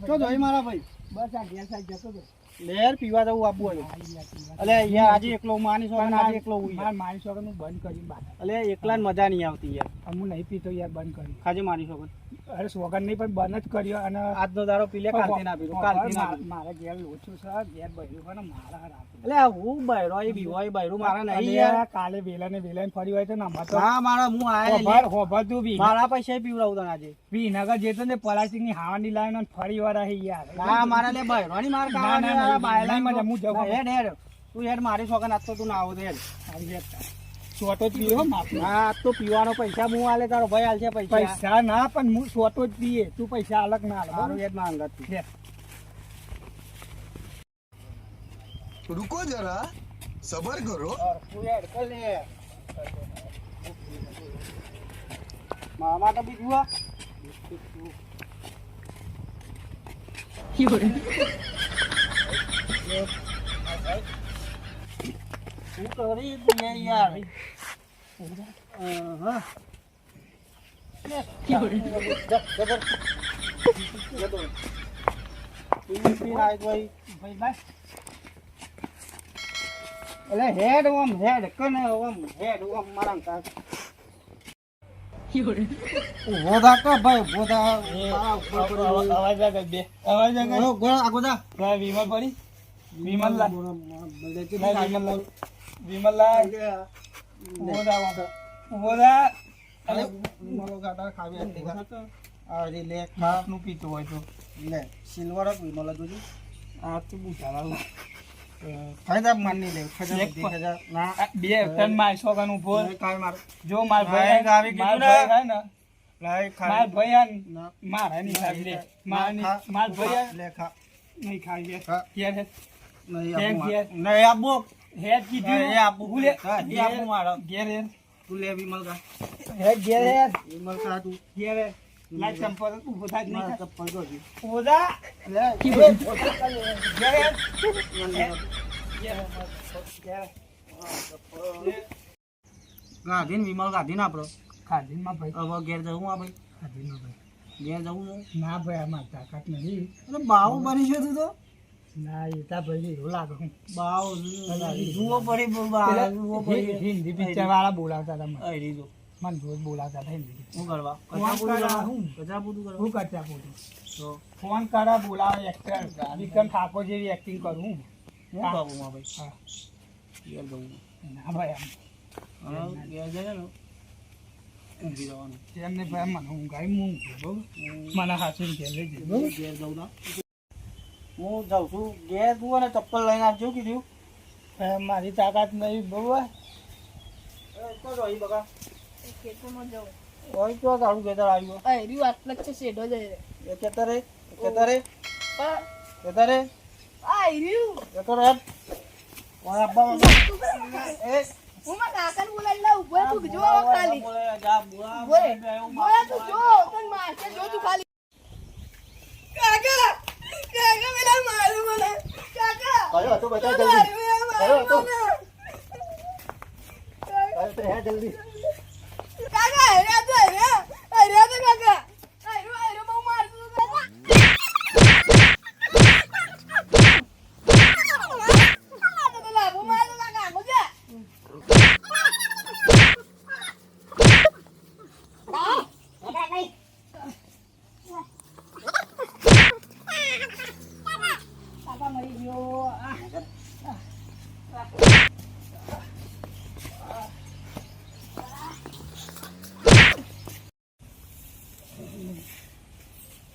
તો જોઈ મારા ભાઈ બસ આ ઘેર સાઈડ જતો તો લેર પીવા જવું આપવું અલે યાર આજે એકલો માની સોગન આજે એકલો હું માર મારી સોગન હું બંધ કરી બાર અલે એકલા જ મજા નહીં આવતી યાર હું નહીં પીતો યાર બંધ કરી ખાજે મારી સોગન અરે સોગન નહીં પણ બંધ જ કર્યો અને આજનો દાડો પી લે કાલથી ના પીતો કાલથી ના મારે ઘેર ઓછું છે ઘેર બૈરું છે ને મારા રાખે એટલે હું બૈરો એ બીવાય બૈરું મારા નહીં યાર કાલે વેલા ને ફરી હોય તો ના મતો હા મારા હું આયા હોભર તું બી મારા પૈસા પીવડાવું તને આજે વિનગર જેતો ને પ્લાસ્ટિક ની હાવાની લાઈન ફરી વાર રહી યાર ના મારા લે બૈરોની માર કાવા બાયલા મજા હું જવું હેડ હેડ તું હેડ મારી સોગન આજ તો તું ના આવો તો હેડ સોટો જ પીવો માફી હા આજ તો પીવાનો પૈસા હું આલે તારો ભાઈ આલશે પૈસા ના પણ હું સોટો જ પીએ તું પૈસા અલગ ના આલે મારું હેડ માં અંગત रुको जरा सबर करो તું હેડ કર લે મામા તો બીજું શું કરી તું યાર હા એટલે હેડ ઓમ હેડ કને ઓમ હેડ ઓમ મારા કા ઉભો થા કે ભાઈ ઉભો થા અવાજ આગળ બે અવાજ આગળ ગોળ આગો જા વિમલ પડી વિમલ લા વિમલ લા ઉભો થા અરે મારો ગાડા ખાવી હતી અરે લે ખાપ નું પીતો હોય તો લે સિલ્વર જ વિમલ હતું આ તો બુધાલા ફાયદા માની લે ફાયદા ના બે ટન માં સોગન ઉભો કાઈ માર જો માર ભાઈ આવી માર ગયું ભાઈ ને હે ને લાય ખા માર ભાઈ ના મારા ની સાહેબ લે માર ભાઈ લે ખા નહીં ખાઈ હા. ઘેર હે નહીં કેમ આપું ઘેર? નહીં આપું હેડ કીધું એ આપું હું લે હા, એ આપું મારો ઘેર હે તું લે વિમલ કા હેડ ઘેર હે વિમલ કા તું ઘેર હે લાઈટ ચંપલ ઉભો થાય જ મારા નહીં ચપ્પલ જો જી ઓદા લે ઘેર હે ગાધીન વિમલ ગાધીન આપણો ખાધીન માં ભાઈ હવે ઘેર જવું આ ભાઈ ખાધીન માં ભાઈ ઘેર જવું છે ના ભાઈ આમાં તાકાત નહીં અરે બાવ બની છે તું તો ના એતા ભાઈ એવું લાગે હું બાવ જુઓ પડી બાવ જુઓ પડી હિન્દી પિક્ચર વાળા બોલાવતા હતા મને અરે જો મને રોજ બોલાવતા હતા હિન્દી શું કરવા હું કચા પૂરું કરવા હું કરતા બોલું તો ફોન કરા બોલાવે એક્ટર વિક્રમ ઠાકોર જેવી એક્ટિંગ કરું હું હું બાબુ માં ભાઈ હા ઘેર જવું ના ભાઈ આમ હવે ઘેર જઈએ ને ઊંઘી જવાનું એમને ભાઈ મને ઊંઘાઈ હું બહુ મને હાસું ઘેર લઈ જઈ હું ઘેર જવું ના હું જાઉં છું ઘેર તું અને ચપ્પલ લઈને આવજો કીધું મારી તાકાત નહીં બહુ તો જોઈ બકા ખેતરમાં જવું ઓય તો તારું ખેતર આવ્યું રહ્યું આટલા જ છે શેઢો જઈ રહ્યો એ ખેતરે ખેતરે પણ ખેતરે આ રહ્યું ખેતરે ઓય અબ્બા એ હું મારા કાકાને બોલાવી લઉં બોય તું જો ખાલી બોલે જા બુઆ બોય બોય તું જો તને મારશે જો તું ખાલી કાકા કાકા મેલા મારું મને કાકા કયો તો બતા જલ્દી કયો તો કયો તો હે જલ્દી કાકા હેર્યા તો કાકા હેર્યો બહુ મારતું લાભો મારો કાકા બોજા કાકા મરી ગયો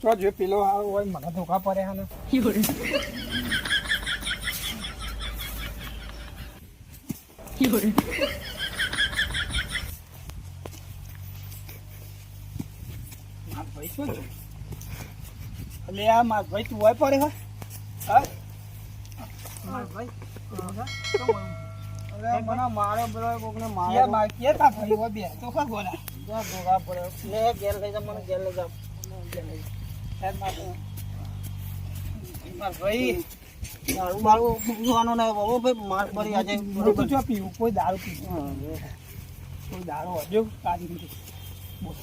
તો જો પેલો આવો હોય મને ધોકા પડે હા ને ભાઈ શું છે એટલે આ માર ભાઈ તું હોય પડે હા માર ભાઈ અરે મને મારો બ્રો કોકને કે મારો માર કે તા ભાઈ હોય બે તો ખા ગોળા જા દોગા પડે લે ઘેર લઈ જા મને ઘેર લઈ જા હેડ માર ભાઈ દારૂ બારૂ પીવાનો ને બાબો ભાઈ માર પડી આજે તું જો પીવું કોઈ દારૂ પીવું કોઈ દારૂ હજુ કાઢી દીધું બોલ